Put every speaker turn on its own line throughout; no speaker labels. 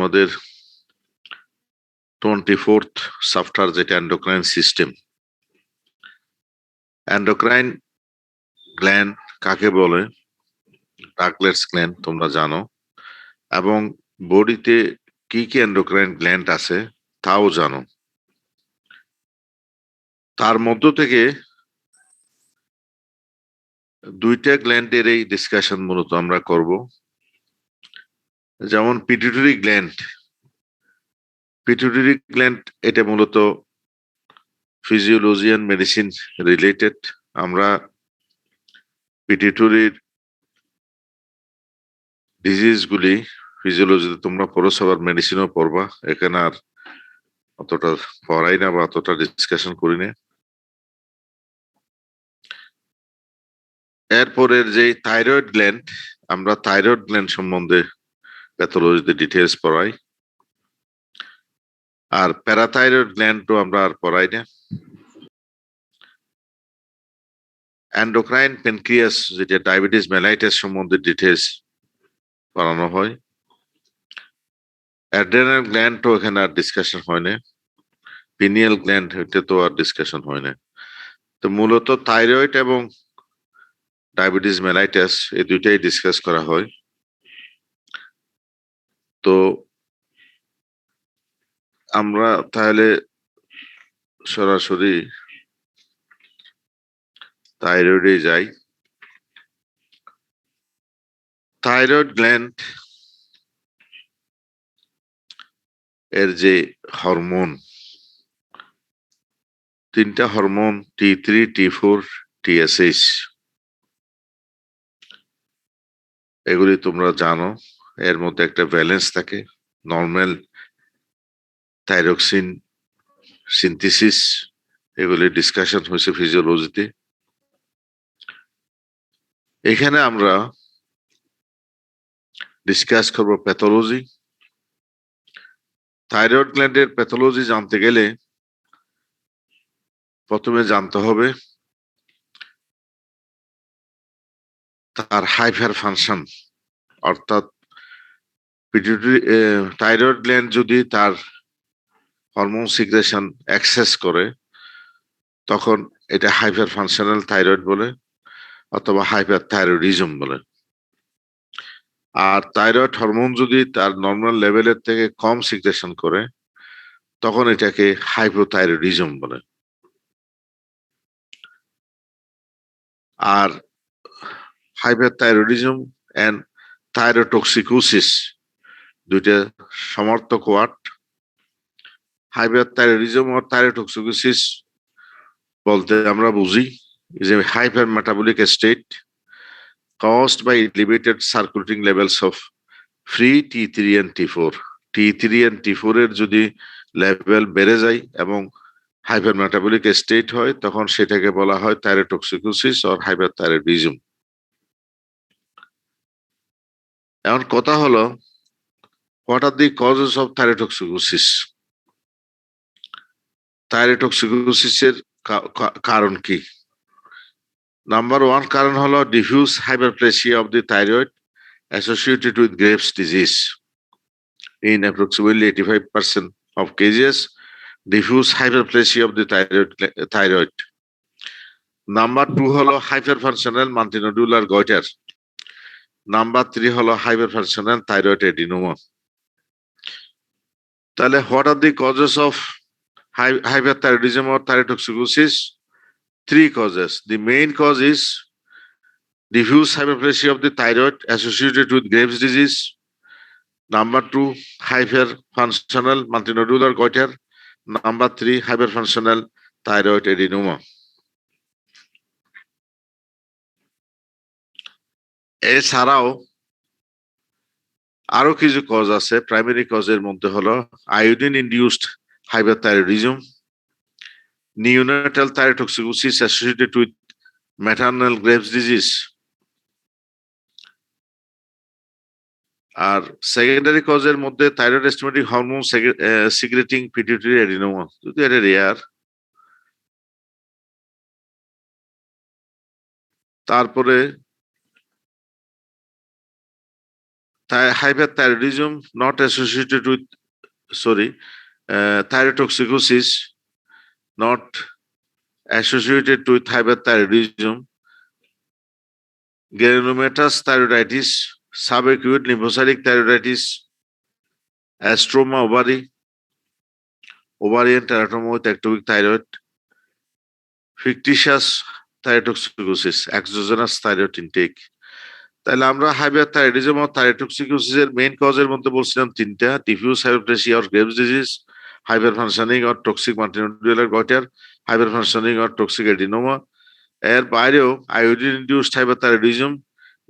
আমাদের 24th software যেটা endocrine system. Endocrine gland কাকে বলে? ডাগলেটস গ্ল্যান্ড তোমরা জানো, এবং বডিতে কি কি এন্ডোক্রাইন গ্ল্যান্ড আছে তাও জানো। তার মধ্য থেকে দুইটা গ্ল্যান্ডের এই ডিসকাশন মূলত আমরা করব। যেমন পিটুইটারি গ্ল্যান্ড। পিটুইটারি গ্ল্যান্ড এটা মূলত ফিজিওলজি এন্ড মেডিসিন রিলেটেড। আমরা পিটুইটারির ডিজিজ গুলি ফিজিওলজিতে তোমরা পড়ছো, আবার মেডিসিনও পড়বা, এখানে আর অতটা পড়াই না বা অতটা ডিসকাশন করি না। এরপরের যে থাইরয়েড গ্ল্যান্ড, আমরা থাইরয়েড গ্ল্যান্ড সম্বন্ধে প্যাথোলজিতে ডিটেলস পড়াই। আর প্যারাথাইরয়েড গ্ল্যান্ডও আমরা আর পড়াই না। এন্ডোক্রাইন প্যানক্রিয়াস যেটা ডায়াবেটিস মেলাইটাস সম্বন্ধে ডিটেলস পড়ানো হয়। অ্যাড্রেনাল গ্ল্যান্ডও এখানে আর ডিসকাশন হয় না। পিনিয়াল গ্ল্যান্ড এটা তো আর ডিসকাশন হয় না। তো মূলত থাইরয়েড এবং ডায়াবেটিস মেলাইটাস এই দুইটাই ডিসকাস করা হয়। তো আমরা তাহলে সরাসরি থাইরয়েডে যাই। থাইরয়েড গ্ল্যান্ড এর যে হরমোন, তিনটা হরমোন T3, T4, TSH, এগুলি তোমরা জানো। এর মধ্যে একটা ব্যালেন্স থাকে। নর্মাল থাইরক্সিন সিনথেসিস, এগুলি ডিসকাশন হয়েছে ফিজিওলজিতে। এখানে আমরা ডিসকাস করব প্যাথোলজি। থাইরয়েড গ্ল্যান্ডের প্যাথোলজি জানতে গেলে প্রথমে জানতে হবে তার হাইপার ফাংশন, অর্থাৎ থাইরয়েড গ্ল্যান্ড যদি তার হরমোন সিক্রেশন এক্সেস করে তখন এটা হাইপার ফাংশনাল থাইরয়েড বলে, অথবা হাইপার থাইরয়েডিজম বলে। আর থাইরয়েড হরমোন যদি তার নর্মাল লেভেলের থেকে কম সিক্রেশন করে তখন এটাকে হাইপোথাইরয়েডিজম বলে। আর হাইপারথাইরয়েডিজম এন্ড থাইরোটক্সিকোসিস দুইটা সমার্থক ওয়ার্ড। হাইপারথাইরয়েডিজম ও থাইরোটক্সিকোসিস বলতে আমরা বুঝি যে hyper metabolic state caused by elevated circulating levels of free T3 and T4. T3 and T4 এর যদি লেভেল বেড়ে যায় এবং হাইপার মেটাবলিক স্টেট হয় তখন সেটাকে বলা হয় থাইরোটক্সিকোসিস অর হাইপারথাইরয়েডিজম। এখন কথা হলো, what are the causes of thyrotoxicosis? থাইরোটক্সিকোসিসের কারণ কি? নাম্বার ওয়ান কারণ হলো diffuse hyperplasia of the thyroid associated with Graves' disease. In approximately 85% of cases, diffuse hyperplasia of the thyroid. Number two হলো hyperfunctional multinodular goiter. Number three হলো hyperfunctional thyroid adenoma. তাহলে what are the causes of hyperthyroidism or thyrotoxicosis? Three causes. The main cause is diffuse hyperplasia of the thyroid associated with Graves' disease. Number two, hyperfunctional multinodular goiter. Number three, hyperfunctional thyroid adenoma. এছাড়াও আরো কিছু cause আছে। Primary কজের মধ্যে হলো iodine induced hyperthyroidism, neonatal thyrotoxicosis associated with maternal Graves disease. আর secondary কজের মধ্যে thyroid stimulating hormone secreting pituitary adenoma, যদি এটা রেয়ার। তারপরে hyperthyroidism not associated with, thyrotoxicosis not associated with hyperthyroidism, granulomatous thyroiditis, subacute lymphocytic thyroiditis, astroma ovary, ovarian teratoma with ectopic thyroid, fictitious thyrotoxicosis, exogenous thyroid intake. তাহলে আমরা hyperthyroidism ও থাইরোটক্সিকোসিসের main কজের মধ্যে বলছিলাম তিনটা: diffuse hypoplasia or Graves disease, hyper functioning or toxic multinodular goitre, hyper functioning or toxic adenoma. এর বাইরেও iodine induced hyperthyroidism,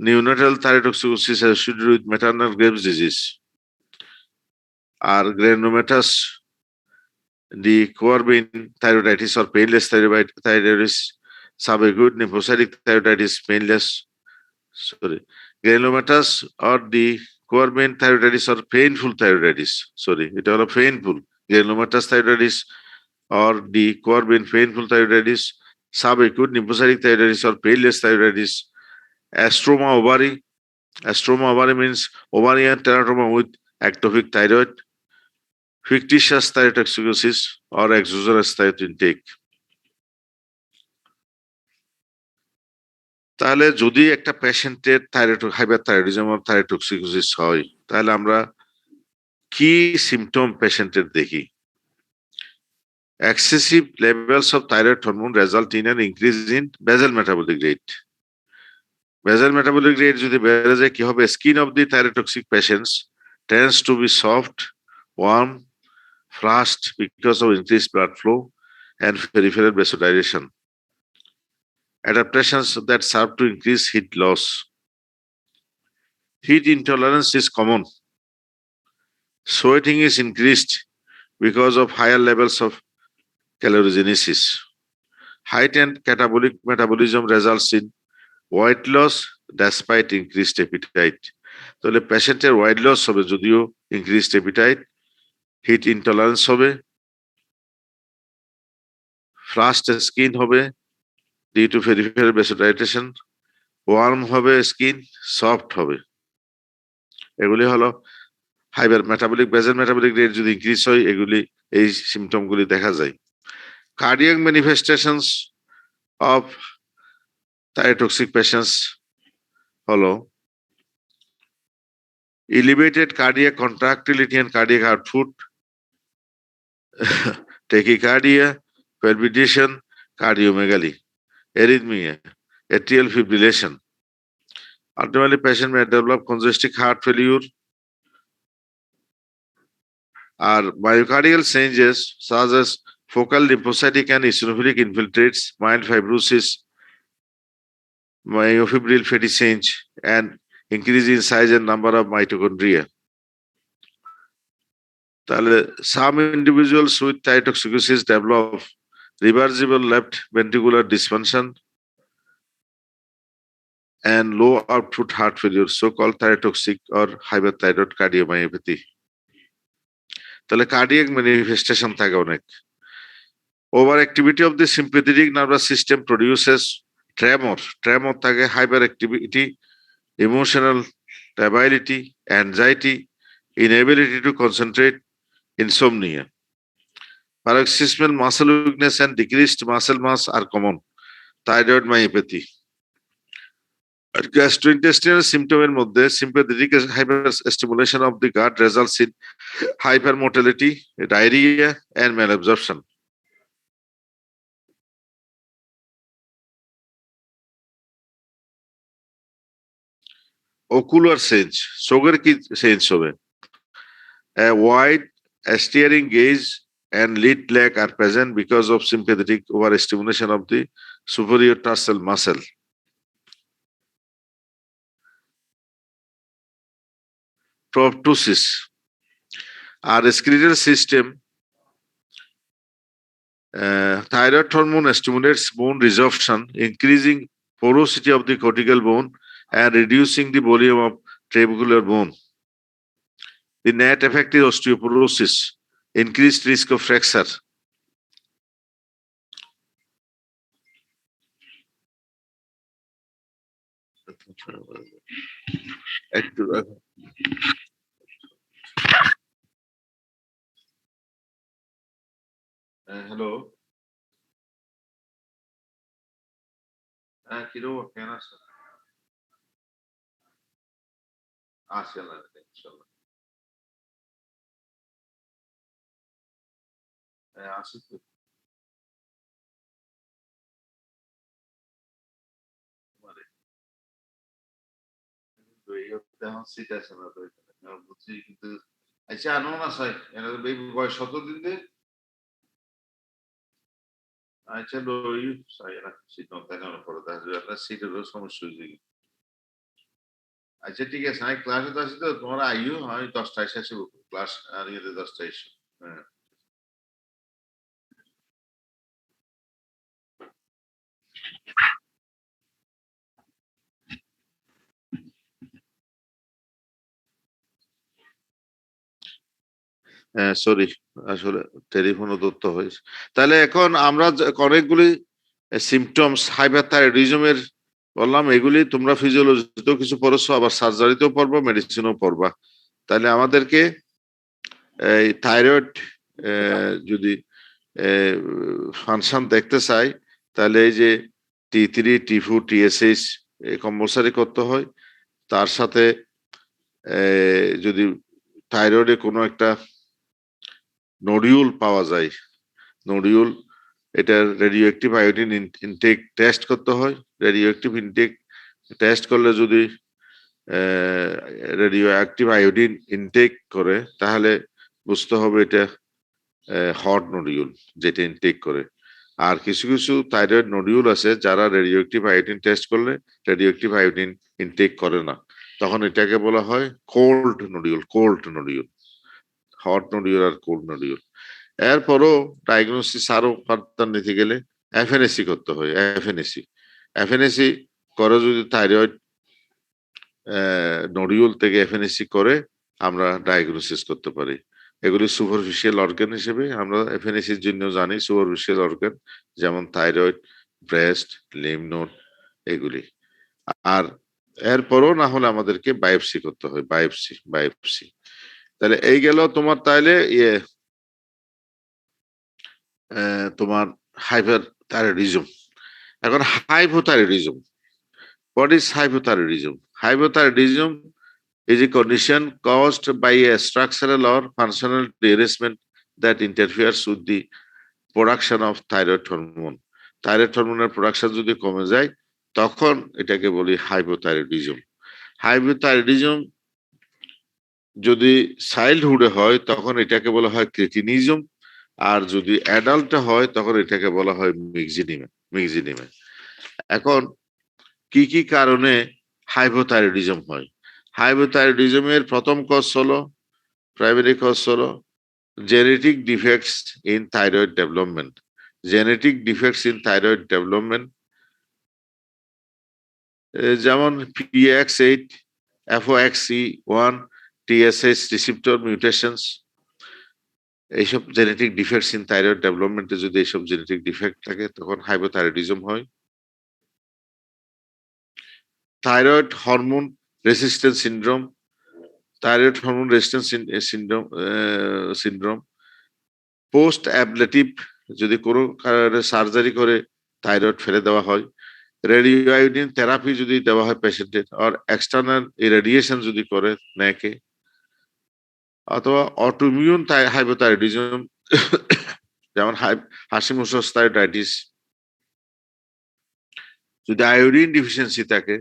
neonatal thyrotoxicosis associated with maternal Graves disease, আর granulomatous the coarbain thyroiditis or painless thyroiditis, subacute lymphocytic thyroiditis, granulomatous or the coarbain thyroiditis or painful thyroiditis. It is painful. Granulomatous thyroiditis or the coarbain painful thyroiditis, subacute lymphocytic thyroiditis or painless thyroiditis, astroma ovary. Astroma ovary means ovarian teratoma with ectopic thyroid, fictitious thyrotoxicosis or exogenous thyroid intake. তাহলে যদি একটা পেশেন্টের hyperthyroidism or thyrotoxicosis হয়, তাহলে আমরা কি symptom পেশেন্টের দেখি? Excessive levels of thyroid hormone result in an increase in basal metabolic rate. Basal metabolic rate যদি বেড়ে যায় কি হবে? Skin of the thyrotoxic patients tends to be soft, warm, flushed because of increased blood flow and peripheral vasodilation. Adaptations that serve to increase heat loss. Heat intolerance is common. Sweating is increased because of higher levels of calorigenesis. Heightened catabolic metabolism results in weight loss despite increased appetite. তাহলে পেশেন্টের weight loss হবে যদিও increased appetite, heat intolerance হবে, flushed skin হবে due to peripheral vasodilation, warm হবে skin, soft হবে। এগুলি হলো বেসাল মেটাবলিক রেট যদি ইনক্রিজ হয় এগুলি, এই সিমটমগুলি দেখা যায়। Cardiac manifestations of thyrotoxic patients হলো elevated cardiac contractility and cardiac output, tachycardia, palpitation, cardiomegaly, arrhythmia, atrial fibrillation. Ultimately, patient may develop congestive heart failure, or myocardial changes such as focal lymphocytic and eosinophilic infiltrates, mild fibrosis, myofibril fatty change, and increase in size and number of mitochondria. Some individuals with thyrotoxicosis develop reversible left ventricular dysfunction and low output heart failure, so-called thyrotoxic or hyperthyroid cardiomyopathy. তাহলে cardiac manifestation থাকে অনেক। Overactivity of the sympathetic nervous system produces tremor. Tremor থাকে, hyperactivity, emotional lability, anxiety, inability to concentrate, insomnia. Paroxysmal muscle weakness and decreased muscle mass are common. Thyroid myopathy. Gastrointestinal symptoms মধ্যে sympathetic hyperstimulation of the gut results in hypermotility, diarrhea, and malabsorption. Ocular change, চোখের কি change হবে? A wide staring gaze and lid lag are present because of sympathetic overstimulation of the superior tarsal muscle. Proptosis. Our skeletal system, thyroid hormone stimulates bone resorption, increasing porosity of the cortical bone and reducing the volume of trabecular bone. The net effect is osteoporosis, increased risk of fracture. একটু hello, হ্যাঁ কিরকম কেন আছো? আছি আল্লাহ ইনশাআল্লাহ। হ্যাঁ আছি তো। মানে এই হপ্তাহ এখন সিট আছে না তো এখানে। বুঝছি কিন্তু আচ্ছা আনো না সাই এর বয়স 17 দিন দে আচ্ছা লই সাই না সিট নতে না পড়ে তাহলে আপনার সিটেরও সমস্যা হয়ে যায়। আচ্ছা ঠিক আছে আমি ক্লাসে তো আছি তো তোমরা আইও আমি 10টায় শেষ হবো ক্লাস আর ইয়েতে 10টায় এসো। হ্যাঁ হ্যাঁ সরি আসলে টেলিফোনও ধরতে হয়েছে। তাহলে এখন আমরা অনেকগুলি সিমটমস হাইপারথাইরয়েডিজমের বললাম, এগুলি তোমরা ফিজিওলজিতেও কিছু পড়েছো, আবার সার্জারিতেও পড়বা, মেডিসিনও পড়বা। তাহলে আমাদেরকে এই থাইরয়েড যদি ফাংশন দেখতে চাই, তাহলে এই যে T3, T4, TSH কম্পালসারি করতে হয়। তার সাথে যদি থাইরয়েডে কোনো একটা নডিউল পাওয়া যায়, নডিউল, এটার radio active iodine intake test করতে হয়। রেডিও অ্যাক্টিভ ইনটেক টেস্ট করলে যদি রেডিও অ্যাক্টিভ আয়োডিন ইনটেক করে, তাহলে বুঝতে হবে এটা হট নডিউল যেটা ইনটেক করে। আর কিছু কিছু থাইরয়েড নডিউল আছে যারা রেডিও অ্যাক্টিভ আয়োডিন টেস্ট করলে রেডিও অ্যাক্টিভ আয়োডিন ইনটেক করে না, তখন এটাকে বলা হয় cold nodule. Cold nodule, hot nodule আর কোল্ড নডিউল। এরপরও ডায়াগনোসিস আরো ফার্দার নিতে গেলে এফএনএসি করতে হয়। এফএনএসি এফএনএসি করে যদি থাইরয়েড নডিউল থেকে এফএনএসি করে আমরা ডায়াগনোসিস করতে পারি। এগুলি সুপারফিশিয়াল অর্গান হিসেবে আমরা এফএনএসির জন্য জানি। সুপারফিশিয়াল অর্গান যেমন থাইরয়েড, ব্রেস্ট, লিম্ফ নোড এগুলি। আর এরপরও না হলে আমাদেরকে বায়োপসি করতে হয়। বায়োপসি তাহলে এই গেল তোমার তাইলে ইয়ে তোমার হাইপার থাইরয়েডিজম। এখন hypothyroidism, what is hypothyroidism? Hypothyroidism is a condition caused by a structural or functional derangement that interferes with the production of thyroid hormone. Thyroid হরমোনের প্রোডাকশন যদি কমে যায় তখন এটাকে বলি হাইপোথাইরয়েডিজম। হাইপোথাইরয়েডিজম যদি চাইল্ডহুডে হয় তখন এটাকে বলা হয় ক্রিটিনিজম, আর যদি অ্যাডাল্টে হয় তখন এটাকে বলা হয় মিক্সিডিমা। এখন কি কি কারণে হাইপোথাইরয়েডিজম হয়? হাইপোথাইরয়েডিজমের প্রথম কজ হলো, প্রাইমারি কজ হলো genetic defects in thyroid development. Genetic defects in thyroid development যেমন PX8, FOXC1, TSH receptor mutations, এইসব জেনেটিক ডিফেক্টস ইন থাইরয়েড ডেভেলপমেন্টে যদি এইসব জেনেটিক ডিফেক্ট থাকে তখন হাইপোথাইরয়েডিজম হয়। Thyroid hormone resistance syndrome, thyroid hormone resistance syndrome post ablative, যদি কোনো কারণে সার্জারি করে থাইরয়েড ফেলে দেওয়া হয়, রেডিও আয়োডিন থেরাপি যদি দেওয়া হয় পেশেন্টের, আর এক্সটার্নাল ইরেডিয়েশন যদি করে নেকে, অথবা অটোমিউন হাইপোথাইরয়েডিজম যেমন হাশিমোটোস থাইরয়েডাইটিস, যদি আয়োডিন ডিফিসিয়েন্সি থাকে,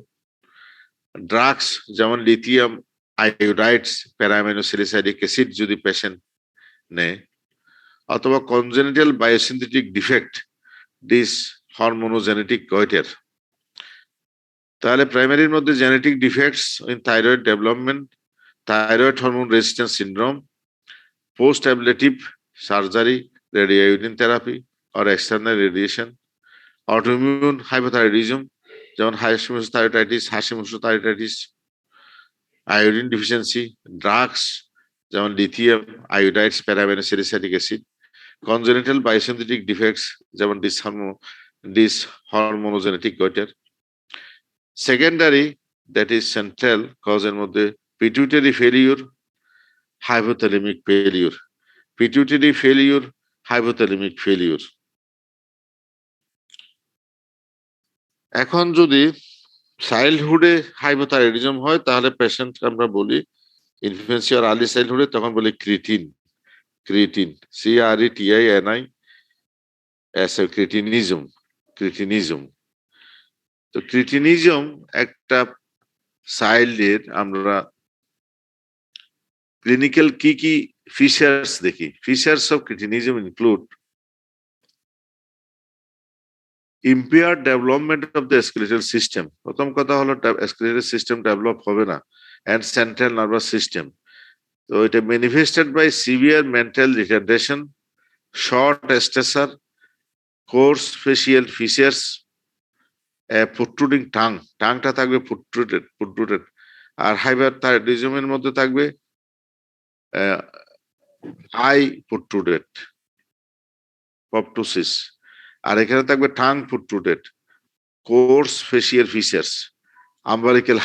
ড্রাগস যেমন লিথিয়াম আয়োডাইডস, প্যারামিনোস্যালিসাইলিক অ্যাসিড যদি পেশেন্ট নেয়, অথবা congenital biosynthetic defect dys hormonogenetic goitre. তাহলে প্রাইমারির মধ্যে genetic defects in thyroid development, thyroid hormone resistance syndrome, post ablative surgery, radioiodine therapy আর এক্সটার্নাল রেডিয়েশন, অটোইমিউন হাইপোথাইরয়েডিজম যেমন Hashimoto's thyroiditis, iodine deficiency, drugs যেমন lithium iodides, paraaminosalicylic acid, congenital biosynthetic defects যেমন dyshormonogenetic goitre. Secondary that is central cause এর মধ্যে pituitary failure, hypothalamic failure, pituitary failure, hypothalamic failure. এখন যদি চাইল্ডহুডে hypothyroidism হয় তাহলে patient আমরা বলি ইনফ্যান্সি আর আর্লি চাইল্ডহুডে তখন বলি ক্রিটিন, CRETINI ক্রিটিনিজম, তো ক্রিটিনিজম একটা চাইল্ডের আমরা ক্লিনিক্যাল কি ফিচার্স দেখি। Features of cretinism include impaired development of the skeletal system, প্রথম কথা হলো skeletal system ডেভেলপ হবে না, and central nervous system. তো এটা manifested by severe mental retardation, short stature, coarse facial features, protruding tongue, টা থাকবে protruded, আর hyperthyroidism-এর মধ্যে থাকবে eye protruded, proptosis, আর এখানে থাকবে tongue protruded, coarse facial features, umbilical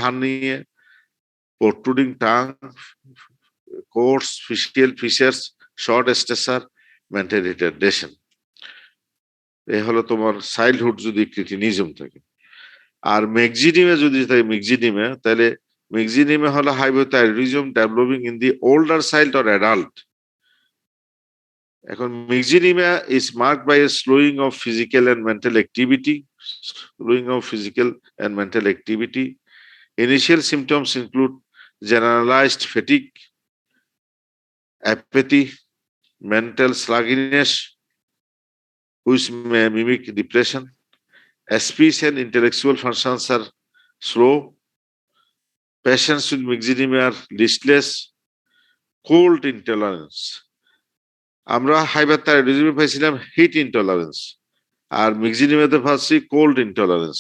hernia, protruding tongue, coarse facial features, short stature, mental retardation. এই হলো তোমার childhood যদি ক্রিটিনিজম থাকে। আর মেক্সিডিমে যদি থাকে তাহলে মেক্সিডিমে হলো hypothyroidism developing in the older child or adult. এখন myxoedema is marked by a slowing of physical and mental activity, Initial symptoms include generalized fatigue, apathy, mental sluggishness, which may mimic depression. Speech and intellectual functions are slow. Patients with myxedema are listless. Cold intolerance. আমরা হাইপারথাইরয়েডিজমে পাইছিলাম hit intolerance, আর myxedema-তে পাচ্ছি cold intolerance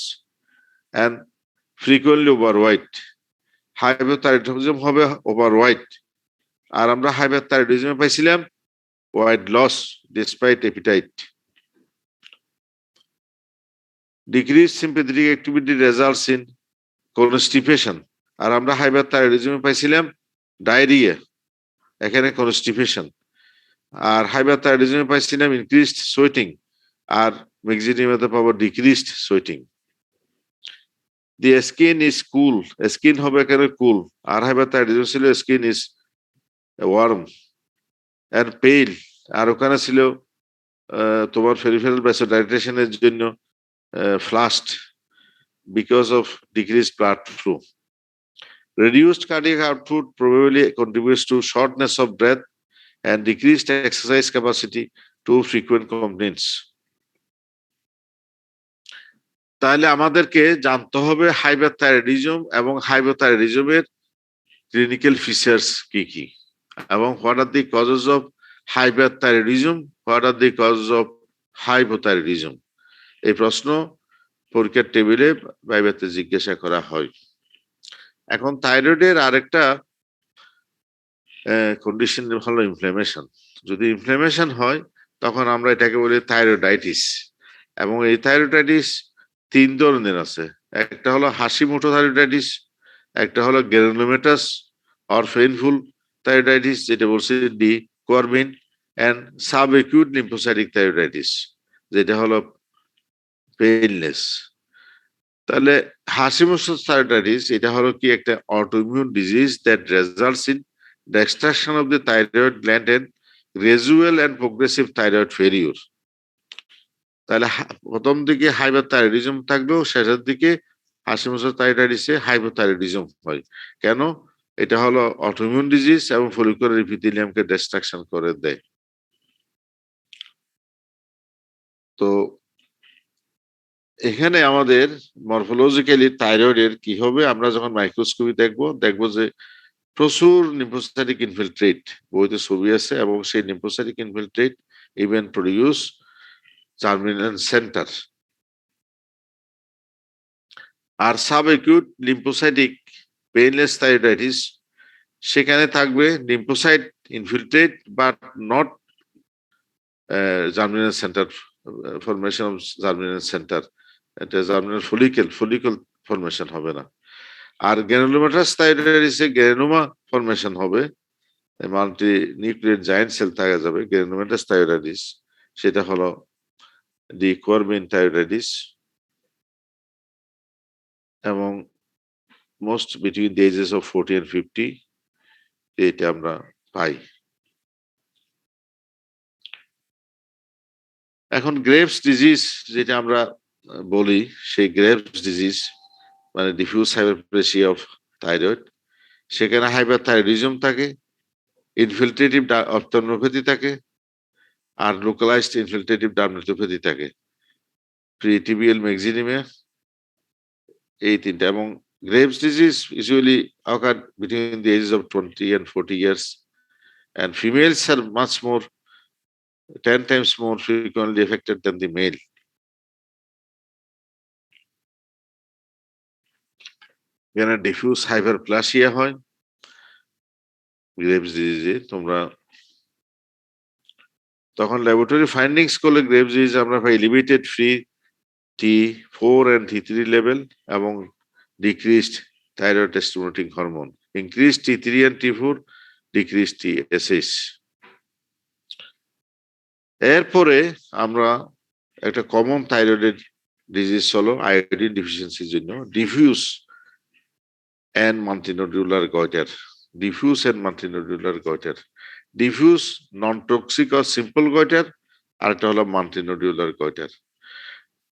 and frequently overweight. Hypothyroidism হবে overweight, আর আমরা হাইপারথাইরয়েডিজমে পাইছিলাম weight loss despite appetite. Decrease sympathetic activity results in constipation, আর আমরা হাইপারথাইরয়েডিজমে পাইছিলাম ডায়রিয়া, এখানে কনস্টিপেশন। আর হাইপারথাইরয়েডিজমে পাইছিলাম ইনক্রিজড সোয়েটিং, আর myxedema-তে পাবো decreased sweating. The skin is cool, skin হবে এখানে cool, আর hyperthyroidism ছিল skin is warm and pale, আর ওখানে ছিল তোমার peripheral vasodilatation-এর জন্য flushed because of decreased blood flow. Reduced cardiac output probably contributes to shortness of breath and decreased exercise capacity to frequent complaints. তাহলে আমাদেরকে জানতে হবে হাইপারথাইরয়েডিজম এবং হাইপোথাইরয়েডিজমের ক্লিনিক্যাল ফিচার্স কি, এবং what are the causes of hyperthyroidism, what are the causes of hypothyroidism. এই প্রশ্ন পরীক্ষার টেবিলে ভাইভাতে জিজ্ঞাসা করা হয়। এখন থাইরয়েডের আরেকটা কন্ডিশন হলো ইনফ্লামেশন। যদি ইনফ্লামেশন হয় তখন আমরা এটাকে বলি থাইরয়েডাইটিস, এবং এই থাইরয়েডাইটিস 3 ধরনের আছে। একটা হলো হাশিমোটো থাইরয়েডাইটিস, একটা হলো গ্রানুলোমাটাস অর পেইনফুল থাইরয়েডাইটিস, যেটা বলছে de Quervain, and sub acute lymphocytic thyroiditis, যেটা হলো পেইনলেস। তাহলে হাশিমোটো থাইরয়েডাইটিস এটা হলো কি একটা autoimmune disease that results in the extraction of the thyroid gland and gradual and progressive thyroid failure. তাহলে প্রথম দিকে হাইপারথাইরয়েডিজম থাকবেও, শেষের দিকে হাশিমোটো থাইরয়েডাইটিসে হাইপোথাইরয়েডিজম হয়। কেন? এটা হলো অটোইমিউন ডিজিজ এবং ফলিকুলার এপিথেলিয়ামকে ডিস্ট্রাকশন করে দেয়। তো এখানে আমাদের মরফোলজিক্যালি থাইরয়েডের কি হবে, আমরা যখন মাইক্রোস্কোপি দেখবো যে প্রচুর লিম্ফোসাইটিক ইনফিলট্রেট, বইতে ছবি আছে, এবং সেই lymphocytic infiltrate even produce germinal centre. আর sub acute lymphocytic painless thyroiditis, সেখানে থাকবে lymphocyte infiltrate but not germinal centre, formation of germinal centre, এটা জার্মিনাল ফলিকল ফরমেশন হবে না। আর গ্রানুলোমাটাস থাইরয়েডিসে গ্রানুলোমা ফরমেশন হবে, মাল্টি নিউক্লিয়েট জায়ান্ট সেল থাকা যাবে। গ্রানুলোমাটাস থাইরয়েডিস সেটা হলো ডি কোয়ারমিন থাইরয়েডিস, এবং most between the ages of 40 and 50 এটা আমরা পাই। এখন গ্রেভস ডিজিজ যেটা আমরা বলি, সেই গ্রেভস ডিজিজ মানে ডিফিউজ হাইপারপ্লেসিয়া অফ থাইরয়েড, সেখানে হাইপারথাইরয়েডিজম থাকে, ইনফিল্ট্রেটিভ অপথলমোপ্যাথি থাকে, আর লোকালাইজড ইনফিল্ট্রেটিভ ডার্মাটোপ্যাথি থাকে, প্রিটিবিয়াল ম্যাক্সিনিমিয়া, এই তিনটা। এবং Graves disease usually occur between the ages of 20 and 40 years, and females are much more 10 times more frequently affected than the male. এখানে ডিফিউজ হাইপারপ্লাসিয়া হয় গ্রেভস ডিজিজে। তোমরা তখন ল্যাবরেটরি ফাইন্ডিংস করলে গ্রেভস ডিজিজ আমরা পাই elevated free T4 and T3 level এবং decreased thyroid stimulating hormone, increase T3 and T4, decrease TSH। এরপরে আমরা একটা কমন থাইরয়েডের ডিজিজ হলো আয়োডিন ডিফিসিয়েন্সির জন্য diffuse and multinodular goiter. Diffuse and multinodular goiter. Diffuse non-toxic or simple goiter, আর একটা হলো multinodular goiter.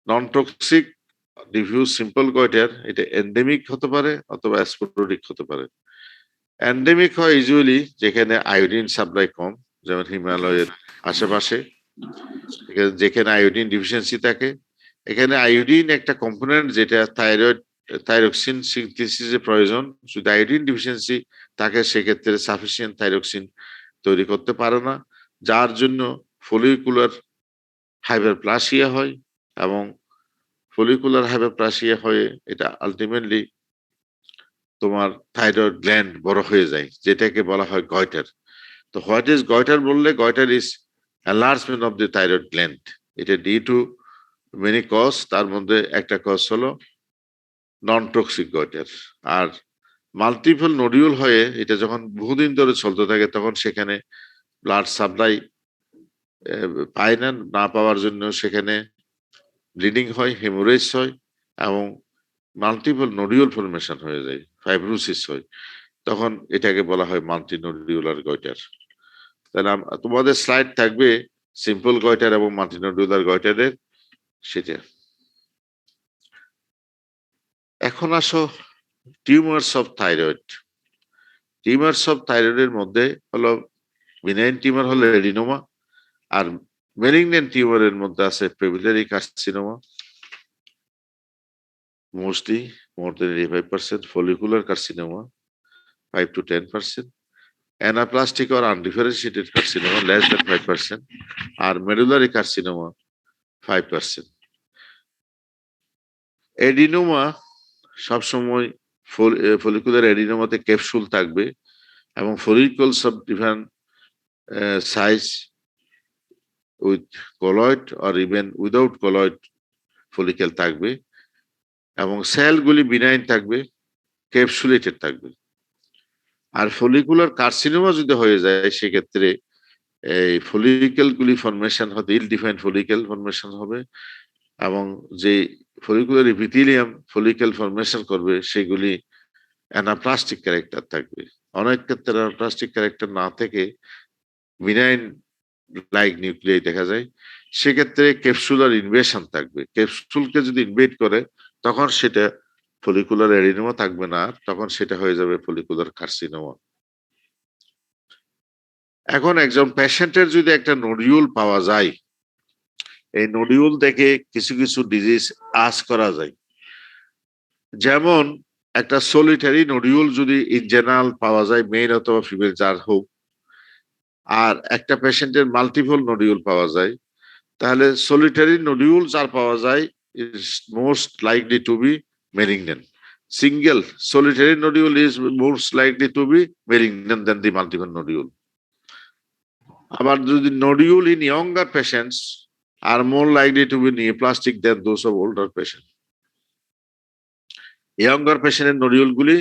Non-toxic diffuse simple goiter এটা endemic হতে পারে অথবা স্পোরোডিক হতে পারে। এন্ডেমিক হয় ইউজুয়ালি যেখানে আয়োডিন সাপ্লাই কম, যেমন হিমালয়ের আশেপাশে, যেখানে আয়োডিন ডিফিসিয়েন্সি থাকে। এখানে আয়োডিন একটা কম্পোনেন্ট যেটা থাইরক্সিন সিনথেসিসে প্রয়োজন। যদি আয়োডিন ডিফিসিয়েন্সি থাকে সেক্ষেত্রে সাফিসিয়েন্ট থাইরক্সিন তৈরি করতে পারে না, যার জন্য ফলিকুলার হাইপারপ্লাসিয়া হয়, এবং ফলিকুলার হাইপারপ্লাসিয়া হয়ে এটা আলটিমেটলি তোমার থাইরয়েড গ্ল্যান্ড বড় হয়ে যায়, যেটাকে বলা হয় গয়টার। তো হোয়াট ইজ গয়টার বললে, goitre is enlargement of the thyroid gland. এটা ডিউ টু মেনি কজ, তার মধ্যে একটা কজ হলো নন টক্সিক গয়টার। আর মাল্টিপল নোডিউল হয়ে এটা যখন বহুদিন ধরে চলতে থাকে তখন সেখানে ব্লাড সাপ্লাই পায় না পাওয়ার জন্য সেখানে ব্লিডিং হয়, হেমোরেজ হয়, এবং মাল্টিপল নোডিউল ফরমেশন হয়ে যায়, ফাইব্রোসিস হয়। তখন এটাকে বলা হয় মাল্টি নোডিউলার গয়টার। তাহলে তোমাদের স্লাইড থাকবে সিম্পল গয়টার এবং মাল্টি নোডিউলার গয়টারের, সেটা। এখন আসো tumours of thyroid. Tumours of থাইরয়েডের মধ্যে হলো বিনাইন টিউমার হলো এডিনোমা, আর মেলিগন্যান্ট টিউমারের মধ্যে আছে papillary carcinoma, mostly more than 85%, follicular carcinoma 5 to 10%, anaplastic or undifferentiated carcinoma less than 5%, R medullary carcinoma 5%. Adenoma সবসময় ফলিকুলার এডিনোমাতে ক্যাপসুল থাকবে, এবং follicles of different size with colloid or even without colloid follicle থাকবে, এবং সেলগুলি benign থাকবে, ক্যাপসুলেটেড থাকবে। আর follicular carcinoma যদি হয়ে যায় সেক্ষেত্রে এই ফলিকেলগুলি ফরমেশন হতে ইল ডিফাইন্ড ফলিকেল ফরমেশন হবে, এবং যে ফলিকুলার এপিথেলিয়াম ফলিকেল ফরমেশন করবে সেগুলি অ্যানাপ্লাস্টিক ক্যারেক্টার থাকবে। অনেক ক্ষেত্রে অ্যানাপ্লাস্টিক ক্যারেক্টার না থেকে বিনাইন লাইক নিউক্লিয়াই দেখা যায়, সেক্ষেত্রে ক্যাপসুলার ইনভেশন থাকবে। ক্যাপসুলকে যদি ইনভেট করে তখন সেটা ফলিকুলার এডিনোমা থাকবে না, তখন সেটা হয়ে যাবে ফলিকুলার কার্সিনোমা। এখন একজন পেশেন্টের যদি একটা নোডিউল পাওয়া যায়, এই নোডিউল দেখে কিছু কিছু ডিজিজ আস করা যায়। যেমন একটা সলিটারি নোডিউল যদি ইন জেনারেল পাওয়া যায়, মেল অথবা ফিমেল যার হোক, আর একটা পেশেন্টের মাল্টিপল নোডিউল পাওয়া যায়, তাহলে সলিটারি নোডিউল যার পাওয়া যায় is most likely to be malignant. Single solitary nodule is most likely to be malignant than the multiple nodule. But the nodule in younger patients are more likely to be neoplastic than those of older patients. Younger পেশেন্টের nodule গুলি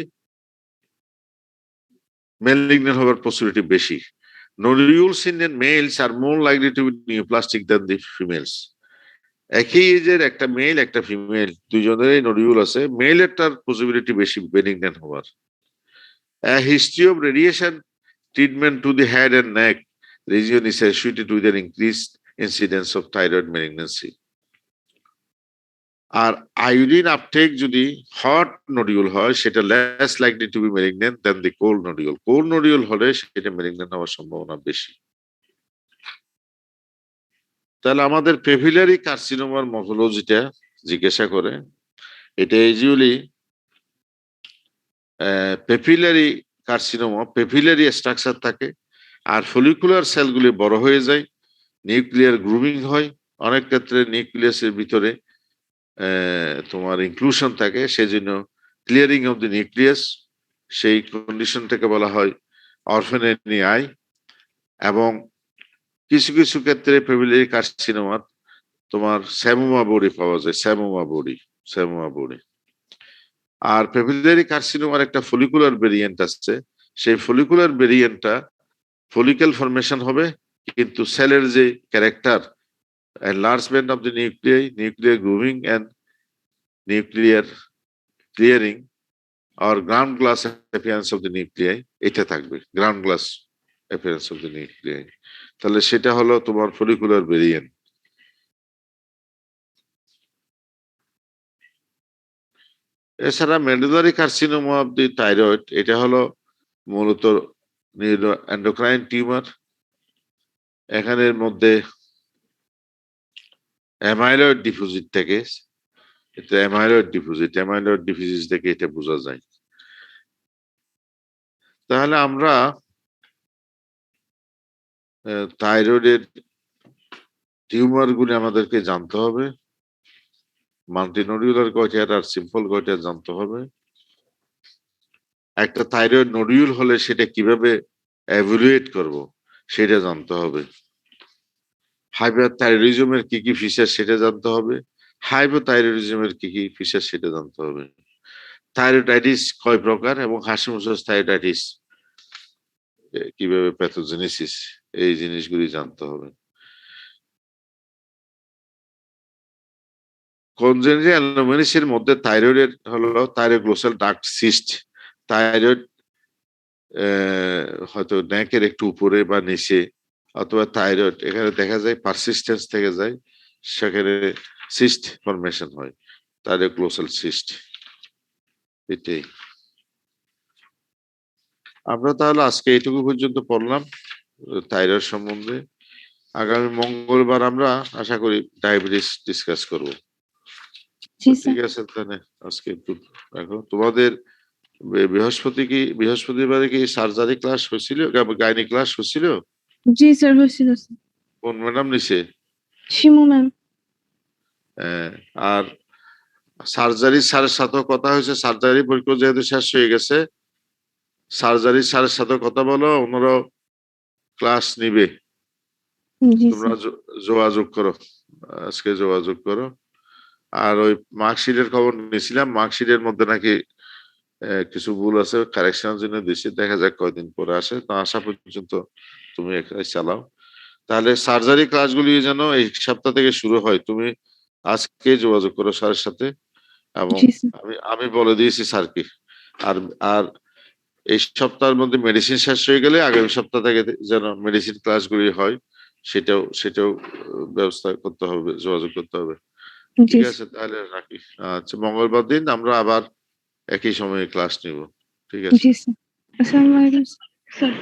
malignant হওয়ার possibility বেশি। Nodules in the males are more likely to be neoplastic than the females. একই এজের একটা mail একটা female দুইজনেরই nodule আছে, মেলেরটার possibility বেশি বেনিগন্যান্ট হওয়ার। A history of radiation treatment to the head and neck region is associated with an increased incidence of thyroid malignancy. আর iodine uptake যদি hot nodule হয় সেটা less likely to be malignant than the cold nodule. Cold nodule হলে সেটা malignant হওয়ার সম্ভাবনা বেশি। তাহলে আমাদের পেভিলারি কার্সিনোমার মর্ফোলজিটা জিজ্ঞাসা করে, এটা usually papillary carcinoma papillary structure থাকে আর ফলিকুলার সেলগুলি বড় হয়ে যায়, নিউক্লিয়ার গ্রুমিং হয়, অনেক ক্ষেত্রে নিউক্লিয়াসের ভিতরে তোমার ইনক্লুশন থাকে, সেজন্য ক্লিয়ারিং অফ দি নিউক্লিয়াস, সেই কন্ডিশনটাকে বলা হয় অরফেনেনি আই। এবং কিছু কিছু ক্ষেত্রে পেপিলারি কার্সিনোমার তোমার স্যামোমা বডি পাওয়া যায়, স্যামোমা বডি। আর পেপিলারি কার্সিনোমার একটা ফলিকুলার ভেরিয়েন্ট আছে, সেই ফলিকুলার ভেরিয়েন্টটা ফলিক্যাল ফরমেশন হবে, কিন্তু সেলের যে character enlargement of the nuclei, nuclear grooving and nuclear clearing or ground glass appearance of the nuclei, এটা থাকবে ground glass appearance of the nuclei। তাহলে সেটা হলো তোমার ফলিকুলার ভেরিয়েন্ট। এছাড়া medullary carcinoma of the thyroid, এটা হলো মূলত এন্ডোক্রাইন টিউমার। এখানের মধ্যে অ্যামাইলয়েড ডিপোজিট থেকে, এটা অ্যামাইলয়েড ডিপোজিট থেকে এটা বোঝা যায়। তাহলে আমরা থাইরয়েডের টিউমার গুলি আমাদেরকে জানতে হবে, মাল্টিনোডিউলার গয়টার আর সিম্পল গয়টার জানতে হবে। একটা থাইরয়েড নোডিউল হলে সেটা কিভাবে এভালুয়েট করব সেটা জানতে হবে। হাইপারথাইরয়েডিজমের কি কি ফিচার সেটা জানতে হবে, হাইপোথাইরয়েডিজমের কি কি ফিচার সেটা জানতে হবে। থাইরয়েডাইটিস কয় প্রকার এবং হাসিমুসাস থাইরয়েডাইটিস কিভাবে প্যাথোজেনেসিস, এই জিনিসগুলি জানতে হবে। কনজেনিটাল অ্যানোমালিসির মধ্যে থাইরয়েডের হলো থাইরোগ্লোসাল ডাক্ট সিস্ট, থাইরয়েড হয়তো নেকের একটু উপরে বা নিচে, অথবা থাইরয়েড এখানে দেখা যায় পারসিস্টেন্স থেকে যায়, সেখানে সিস্ট ফরমেশন হয়, থাইরোগ্লোসাল সিস্ট। এটাই আমরা তাহলে আজকে এইটুকু পর্যন্ত পড়লাম থাইরয়েড সম্বন্ধে। আগামী মঙ্গলবার আমরা আশা করি ডায়াবেটিস ডিসকাস করব। ঠিক আছে, তাহলে আজকে একটু দেখো তোমাদের বৃহস্পতিবারে কি সার্জারি ক্লাস হয়েছিল, গাইনি ক্লাস হয়েছিল?
জি স্যার হয়েছিল।
কোন ম্যাডাম নিছে?
শিমু ম্যাম।
আর সার্জারি স্যারের সাথেও কথা হয়েছে, সার্জারি পরীক্ষা যেহেতু শেষ হয়ে গেছে, সার্জারি স্যারের সাথে কথা বলো, ওনারাও ক্লাস নিবে, তোমরা যোগাযোগ করো, আজকে যোগাযোগ করো। আর ওই মার্কশিটের খবর নিয়েছিলাম, মার্কশিটের মধ্যে নাকি কিছু ভুল আছে, কারেকশনের জন্য দিচ্ছি, দেখা যাক কয়দিন পরে আসে, তো আসা পর্যন্ত তুমি চালাও। তাহলে সার্জারি ক্লাসগুলি যেন এই সপ্তাহ থেকে শুরু হয়, তুমি আজকে যোগাযোগ করো স্যারের সাথে, এবং আমি বলে দিয়েছি স্যারকে। আর আর এই সপ্তাহের মধ্যে মেডিসিন শেষ হয়ে গেলে আগামী সপ্তাহ থেকে যেন মেডিসিন ক্লাসগুলি হয়, সেটাও ব্যবস্থা করতে হবে, যোগাযোগ করতে হবে। ঠিক আছে, তাহলে রাখি। আচ্ছা, মঙ্গলবার দিন আমরা আবার একই সময়ে ক্লাস নিব। ঠিক আছে।
আসসালামু আলাইকুম স্যার।